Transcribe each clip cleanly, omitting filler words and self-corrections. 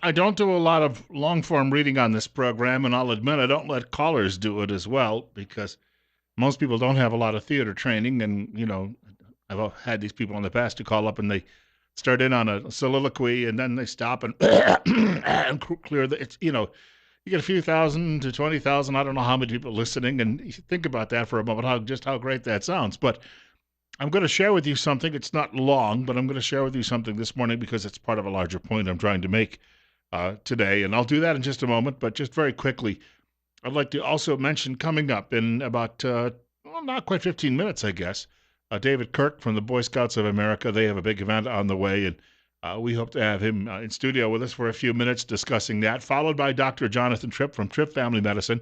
I don't do a lot of long form reading on this program, and I'll admit I don't let callers do it as well because most people don't have a lot of theater training. And, I've had these people in the past who call up and they start in on a soliloquy and then they stop and, and clear the, you get a few thousand to 20,000. I don't know how many people listening. And you think about that for a moment, how great that sounds. But I'm going to share with you something. It's not long, but I'm going to share with you something this morning because it's part of a larger point I'm trying to make today. And I'll do that in just a moment. But just very quickly, I'd like to also mention coming up in about, not quite 15 minutes, I guess, David Kirk from the Boy Scouts of America. They have a big event on the way, and we hope to have him in studio with us for a few minutes discussing that, followed by Dr. Jonathan Tripp from Tripp Family Medicine,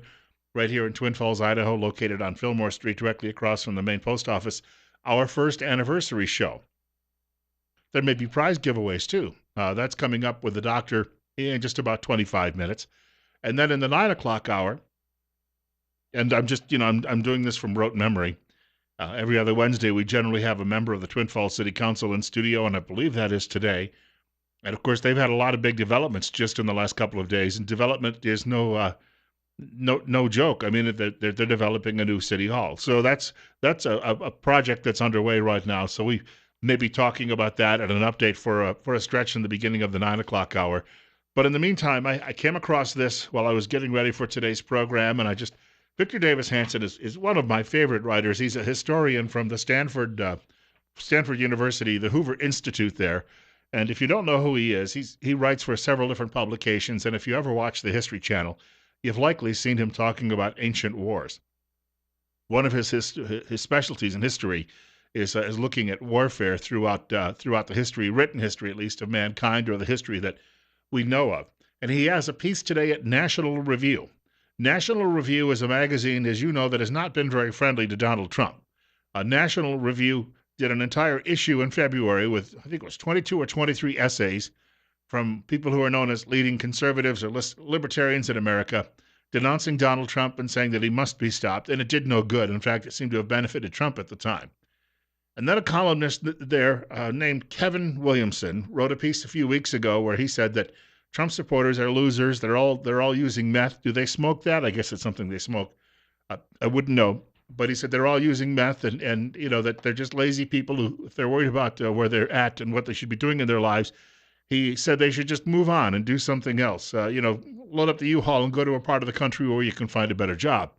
right here in Twin Falls, Idaho, located on Fillmore Street, directly across from the main post office. Our first anniversary show. There may be prize giveaways too. That's coming up with the doctor in just about 25 minutes. And then in the 9 o'clock hour, and I'm just, I'm doing this from rote memory. Every other Wednesday, we generally have a member of the Twin Falls City Council in studio, and I believe that is today. And of course, they've had a lot of big developments just in the last couple of days, and development is no joke. I mean, they're developing a new city hall, so that's a project that's underway right now. So we may be talking about that and an update for a stretch in the beginning of the 9 o'clock hour. But in the meantime, I came across this while I was getting ready for today's program, and Victor Davis Hanson is one of my favorite writers. He's a historian from the Stanford University, the Hoover Institute there. And if you don't know who he is, he writes for several different publications. And if you ever watch the History Channel, you've likely seen him talking about ancient wars. One of his specialties in history is looking at warfare throughout the history, written history at least, of mankind, or the history that we know of. And he has a piece today at National Review. National Review is a magazine, as you know, that has not been very friendly to Donald Trump. National Review did an entire issue in February with, I think it was 22 or 23 essays from people who are known as leading conservatives or libertarians in America, denouncing Donald Trump and saying that he must be stopped. And it did no good. In fact, it seemed to have benefited Trump at the time. And then a columnist there named Kevin Williamson wrote a piece a few weeks ago where he said that Trump supporters are losers. They're all using meth. Do they smoke that? I guess it's something they smoke. I wouldn't know. But he said they're all using meth and that they're just lazy people who, if they're worried about where they're at and what they should be doing in their lives, he said they should just move on and do something else. Load up the U-Haul and go to a part of the country where you can find a better job.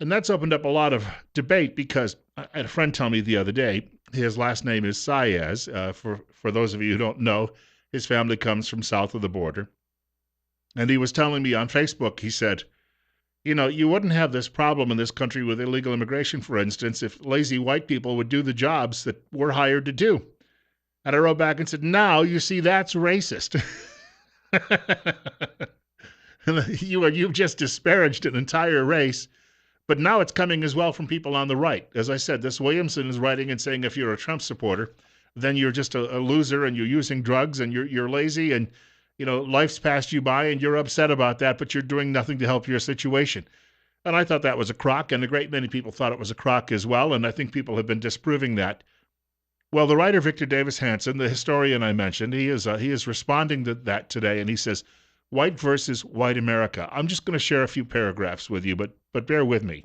And that's opened up a lot of debate because I had a friend tell me the other day, his last name is Saez. For those of you who don't know, his family comes from south of the border. And he was telling me on Facebook, he said, you wouldn't have this problem in this country with illegal immigration, for instance, if lazy white people would do the jobs that we're hired to do. And I wrote back and said, now you see that's racist. You've just disparaged an entire race. But now it's coming as well from people on the right. As I said, this Williamson is writing and saying if you're a Trump supporter, then you're just a loser and you're using drugs and you're lazy and life's passed you by and you're upset about that, but you're doing nothing to help your situation. And I thought that was a crock, and a great many people thought it was a crock as well, and I think people have been disproving that. Well, the writer Victor Davis Hanson, the historian I mentioned, he is responding to that today, and he says, white versus white America. I'm just going to share a few paragraphs with you, but bear with me.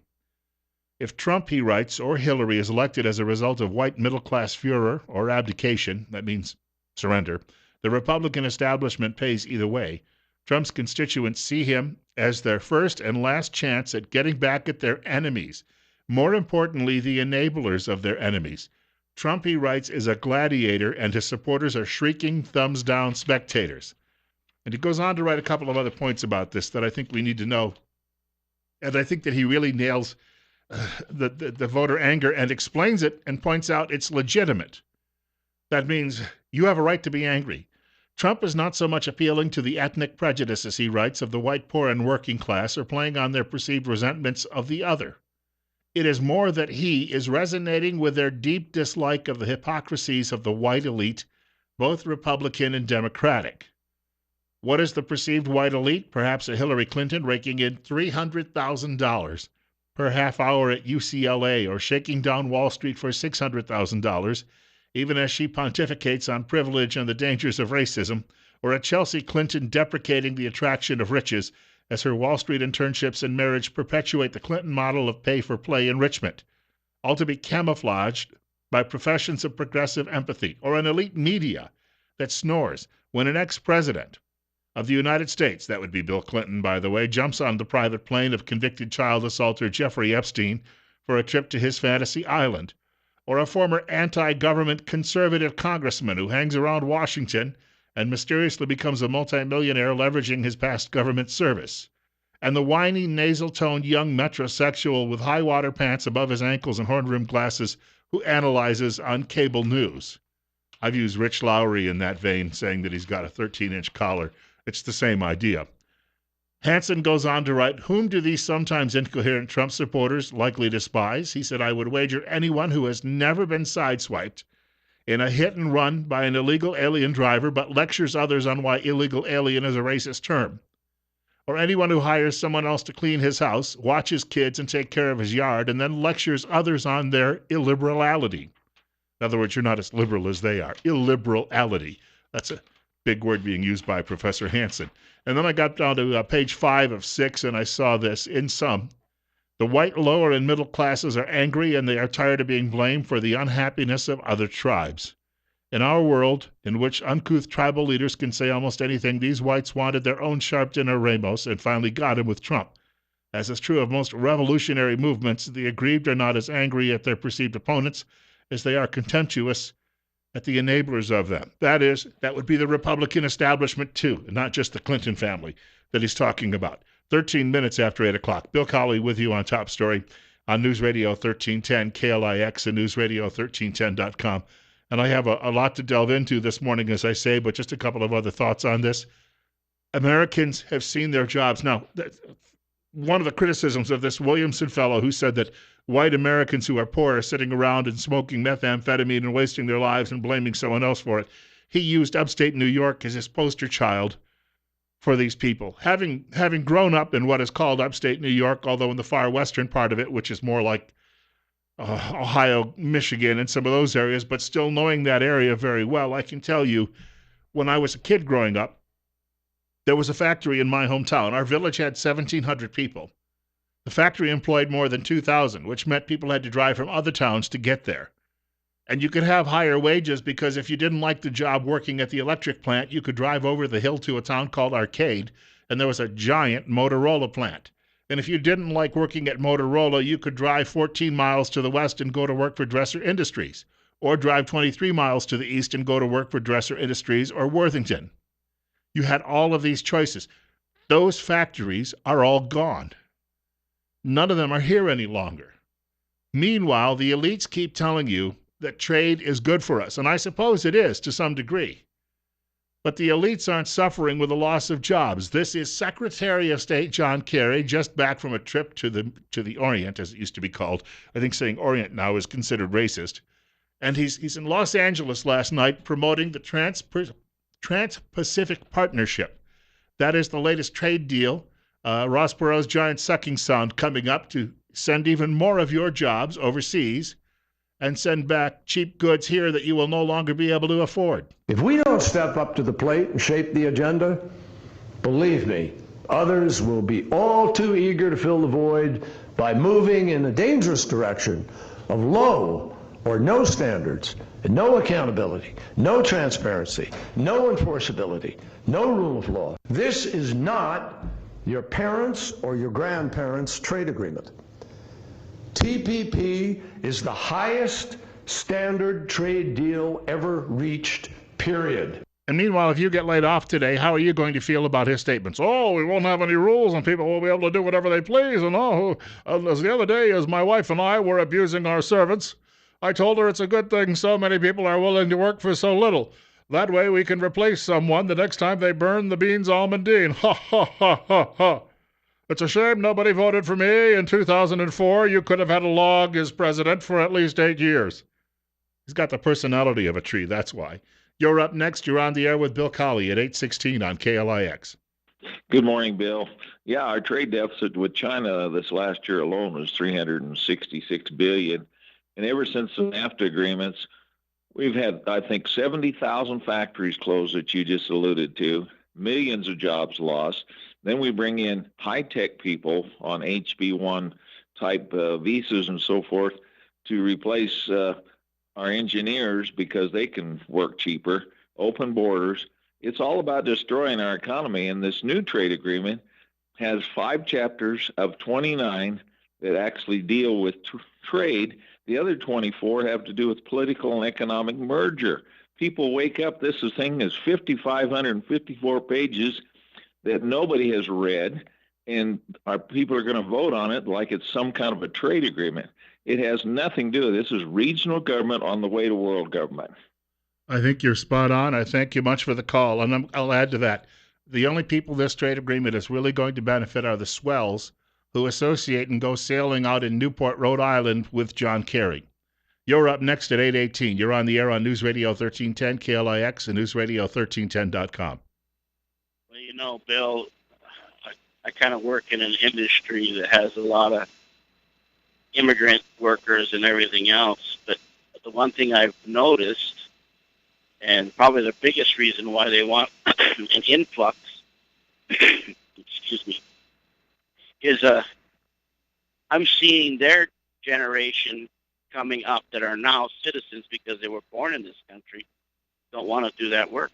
If Trump, he writes, or Hillary is elected as a result of white middle-class furor or abdication, that means surrender, the Republican establishment pays either way. Trump's constituents see him as their first and last chance at getting back at their enemies. More importantly, the enablers of their enemies. Trump, he writes, is a gladiator, and his supporters are shrieking, thumbs-down spectators. And he goes on to write a couple of other points about this that I think we need to know. And I think that he really nails the voter anger and explains it and points out it's legitimate. That means you have a right to be angry. Trump is not so much appealing to the ethnic prejudices, he writes, of the white poor and working class or playing on their perceived resentments of the other. It is more that he is resonating with their deep dislike of the hypocrisies of the white elite, both Republican and Democratic. What is the perceived white elite? Perhaps a Hillary Clinton raking in $300,000 per half hour at UCLA or shaking down Wall Street for $600,000, even as she pontificates on privilege and the dangers of racism, or a Chelsea Clinton deprecating the attraction of riches as her Wall Street internships and marriage perpetuate the Clinton model of pay-for-play enrichment, all to be camouflaged by professions of progressive empathy, or an elite media that snores when an ex-president of the United States, that would be Bill Clinton, by the way, jumps on the private plane of convicted child assaulter Jeffrey Epstein for a trip to his fantasy island, or a former anti-government conservative congressman who hangs around Washington and mysteriously becomes a multimillionaire leveraging his past government service, and the whiny, nasal-toned young metrosexual with high-water pants above his ankles and horn-rimmed glasses who analyzes on cable news. I've used Rich Lowry in that vein, saying that he's got a 13-inch collar. It's the same idea. Hansen goes on to write, whom do these sometimes incoherent Trump supporters likely despise? He said, I would wager anyone who has never been sideswiped in a hit and run by an illegal alien driver but lectures others on why illegal alien is a racist term. Or anyone who hires someone else to clean his house, watch his kids, and take care of his yard, and then lectures others on their illiberality. In other words, you're not as liberal as they are. Illiberality. That's a big word being used by Professor Hansen. And then I got down to page 5 of 6, and I saw this. In sum, the white lower and middle classes are angry, and they are tired of being blamed for the unhappiness of other tribes. In our world, in which uncouth tribal leaders can say almost anything, these whites wanted their own Sharpton or Ramos and finally got him with Trump. As is true of most revolutionary movements, the aggrieved are not as angry at their perceived opponents as they are contemptuous at the enablers of them. That would be the Republican establishment too, and not just the Clinton family that he's talking about. 13 minutes after 8 o'clock. Bill Colley with you on Top Story on News Radio 1310, KLIX, and NewsRadio1310.com. And I have a lot to delve into this morning, as I say, but just a couple of other thoughts on this. Americans have seen their jobs. Now, one of the criticisms of this Williamson fellow who said that white Americans who are poor are sitting around and smoking methamphetamine and wasting their lives and blaming someone else for it, he used upstate New York as his poster child for these people. Having grown up in what is called upstate New York, although in the far western part of it, which is more like Ohio, Michigan, and some of those areas, but still knowing that area very well, I can tell you, when I was a kid growing up, there was a factory in my hometown. Our village had 1,700 people. The factory employed more than 2,000, which meant people had to drive from other towns to get there. And you could have higher wages because if you didn't like the job working at the electric plant, you could drive over the hill to a town called Arcade, and there was a giant Motorola plant. And if you didn't like working at Motorola, you could drive 14 miles to the west and go to work for Dresser Industries, or drive 23 miles to the east and go to work for Dresser Industries or Worthington. You had all of these choices. Those factories are all gone. None of them are here any longer. Meanwhile, the elites keep telling you that trade is good for us, and I suppose it is to some degree. But the elites aren't suffering with the loss of jobs. This is Secretary of State John Kerry, just back from a trip to the Orient, as it used to be called. I think saying Orient now is considered racist. And he's in Los Angeles last night promoting the Trans-Pacific Partnership. That is the latest trade deal. Ross Perot's giant sucking sound coming up to send even more of your jobs overseas and send back cheap goods here that you will no longer be able to afford. If we don't step up to the plate and shape the agenda, believe me, others will be all too eager to fill the void by moving in a dangerous direction of low or no standards, and no accountability, no transparency, no enforceability, no rule of law. This is not your parents' or your grandparents' trade agreement. TPP is the highest standard trade deal ever reached, period. And meanwhile, if you get laid off today, how are you going to feel about his statements? Oh, we won't have any rules and people will be able to do whatever they please. And as the other day, as my wife and I were abusing our servants, I told her it's a good thing so many people are willing to work for so little. That way we can replace someone the next time they burn the beans almondine. Ha, ha, ha, ha, ha. It's a shame nobody voted for me in 2004. You could have had a log as president for at least 8 years. He's got the personality of a tree, that's why. You're up next. You're on the air with Bill Colley at 8:16 on KLIX. Good morning, Bill. Yeah, our trade deficit with China this last year alone was $366 billion. And ever since the NAFTA agreements, We've had, I think, 70,000 factories closed that you just alluded to, millions of jobs lost. Then we bring in high tech people on HB1 type visas and so forth to replace our engineers because they can work cheaper, open borders. It's all about destroying our economy. And this new trade agreement has 5 chapters of 29 that actually deal with trade. The other 24 have to do with political and economic merger. People wake up, this thing is 5,554 pages that nobody has read, and our people are going to vote on it like it's some kind of a trade agreement. It has nothing to do with this. Is regional government on the way to world government. I think you're spot on. I thank you much for the call. And I'll add to that. The only people this trade agreement is really going to benefit are the swells who associate and go sailing out in Newport, Rhode Island with John Kerry. You're up next at 8:18. You're on the air on News Radio 1310, KLIX, and newsradio1310.com. Well, Bill, I kind of work in an industry that has a lot of immigrant workers and everything else. But the one thing I've noticed, and probably the biggest reason why they want an influx, excuse me, is I'm seeing their generation coming up that are now citizens because they were born in this country, don't want to do that work.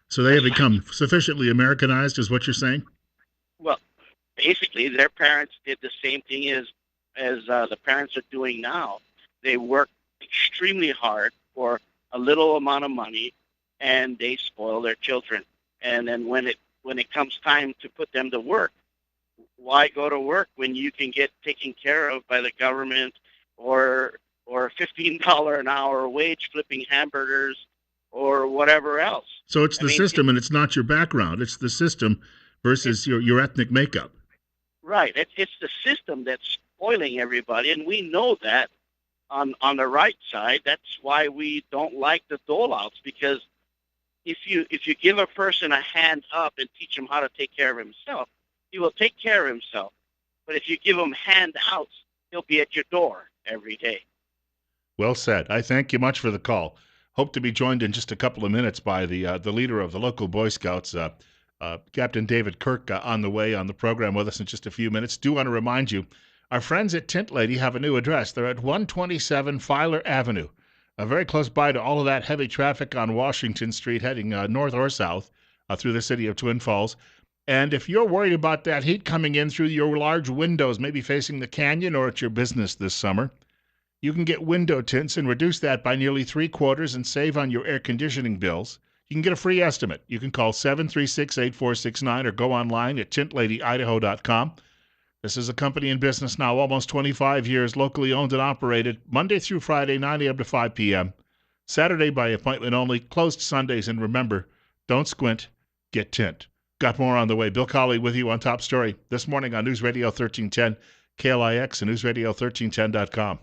So they have become sufficiently Americanized, is what you're saying? Well, basically, their parents did the same thing as the parents are doing now. They work extremely hard for a little amount of money, and they spoil their children. And then when it comes time to put them to work, why go to work when you can get taken care of by the government or $15 an hour wage flipping hamburgers or whatever else? So it's the system, and it's not your background. It's the system versus your ethnic makeup. Right. It's the system that's spoiling everybody, and we know that on the right side. That's why we don't like the dole-outs, because if you give a person a hand up and teach him how to take care of himself, he will take care of himself. But if you give him handouts, he'll be at your door every day. Well said. I thank you much for the call. Hope to be joined in just a couple of minutes by the leader of the local Boy Scouts, Captain David Kirk, on the way on the program with us in just a few minutes. Do want to remind you, our friends at Tint Lady have a new address. They're at 127 Filer Avenue, very close by to all of that heavy traffic on Washington Street heading north or south through the city of Twin Falls. And if you're worried about that heat coming in through your large windows, maybe facing the canyon or at your business this summer, you can get window tints and reduce that by nearly 3/4 and save on your air conditioning bills. You can get a free estimate. You can call 736-8469 or go online at tintladyidaho.com. This is a company in business now almost 25 years, locally owned and operated, Monday through Friday, 9 a.m. to 5 p.m., Saturday by appointment only, closed Sundays. And remember, don't squint, get tint. Got more on the way. Bill Colley with you on Top Story this morning on News Radio 1310, KLIX, and newsradio1310.com.